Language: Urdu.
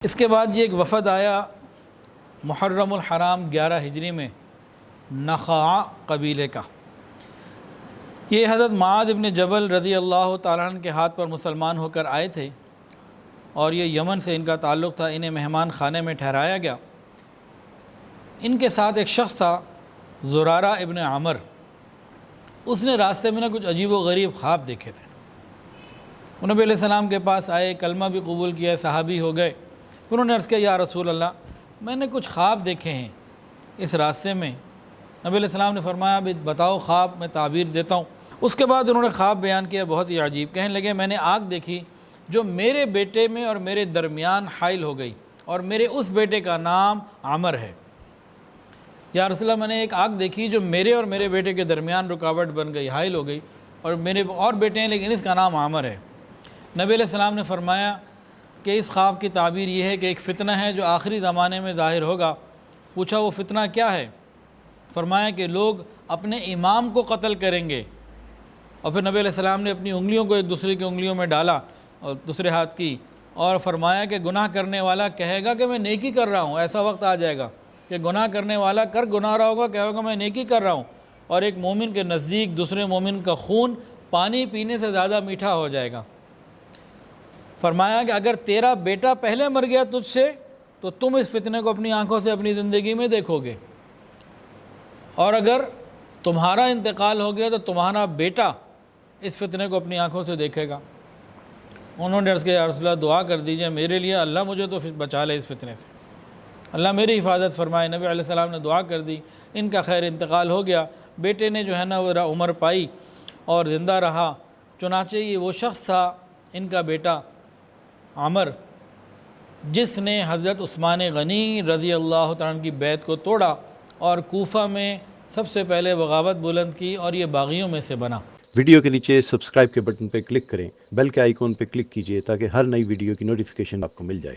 اس کے بعد یہ ایک وفد آیا محرم الحرام 11 ہجری میں نخاع قبیلے کا۔ یہ حضرت معاذ ابن جبل رضی اللہ تعالیٰ عنہ کے ہاتھ پر مسلمان ہو کر آئے تھے اور یہ یمن سے ان کا تعلق تھا۔ انہیں مہمان خانے میں ٹھہرایا گیا۔ ان کے ساتھ ایک شخص تھا زرارہ ابن عمر۔ اس نے راستے میں کچھ عجیب و غریب خواب دیکھے تھے۔ وہ نبی علیہ السلام کے پاس آئے، کلمہ بھی قبول کیا، صحابی ہو گئے۔ انہوں نے عرض کیا یا رسول اللہ، میں نے کچھ خواب دیکھے ہیں اس راستے میں۔ نبی علیہ السلام نے فرمایا ابھی بتاؤ خواب، میں تعبیر دیتا ہوں۔ اس کے بعد انہوں نے خواب بیان کیا، بہت ہی عجیب۔ کہنے لگے میں نے آگ دیکھی جو میرے بیٹے میں اور میرے درمیان حائل ہو گئی، اور میرے اس بیٹے کا نام عمر ہے۔ یا رسول اللہ، میں نے ایک آگ دیکھی جو میرے اور میرے بیٹے کے درمیان رکاوٹ بن گئی، حائل ہو گئی، اور میرے اور بیٹے ہیں لیکن اس کا نام عمر ہے۔ نبی علیہ السلام نے فرمایا کہ اس خواب کی تعبیر یہ ہے کہ ایک فتنہ ہے جو آخری زمانے میں ظاہر ہوگا۔ پوچھا وہ فتنہ کیا ہے؟ فرمایا کہ لوگ اپنے امام کو قتل کریں گے۔ اور پھر نبی علیہ السلام نے اپنی انگلیوں کو ایک دوسرے کی انگلیوں میں ڈالا اور دوسرے ہاتھ کی، اور فرمایا کہ گناہ کرنے والا کہے گا کہ میں نیکی کر رہا ہوں۔ ایسا وقت آ جائے گا کہ گناہ کرنے والا گناہ رہا ہوگا، کہے گا میں نیکی کر رہا ہوں، اور ایک مومن کے نزدیک دوسرے مومن کا خون پانی پینے سے زیادہ میٹھا ہو جائے گا۔ فرمایا کہ اگر تیرا بیٹا پہلے مر گیا تجھ سے تو تم اس فتنے کو اپنی آنکھوں سے اپنی زندگی میں دیکھو گے، اور اگر تمہارا انتقال ہو گیا تو تمہارا بیٹا اس فتنے کو اپنی آنکھوں سے دیکھے گا۔ انہوں نے عرض کیا یا رسول اللہ دعا کر دیجئے میرے لیے، اللہ مجھے تو بچا لے اس فتنے سے، اللہ میری حفاظت فرمائے۔ نبی علیہ السلام نے دعا کر دی، ان کا خیر انتقال ہو گیا۔ بیٹے نے جو ہے نا وہ عمر پائی اور زندہ رہا۔ چنانچہ یہ وہ شخص تھا، ان کا بیٹا عمر، جس نے حضرت عثمان غنی رضی اللہ تعالیٰ عنہ کی بیعت کو توڑا اور کوفہ میں سب سے پہلے بغاوت بلند کی، اور یہ باغیوں میں سے بنا۔ ویڈیو کے نیچے سبسکرائب کے بٹن پہ کلک کریں، بیل کے آئیکن پہ کلک کیجئے تاکہ ہر نئی ویڈیو کی نوٹیفیکیشن آپ کو مل جائے۔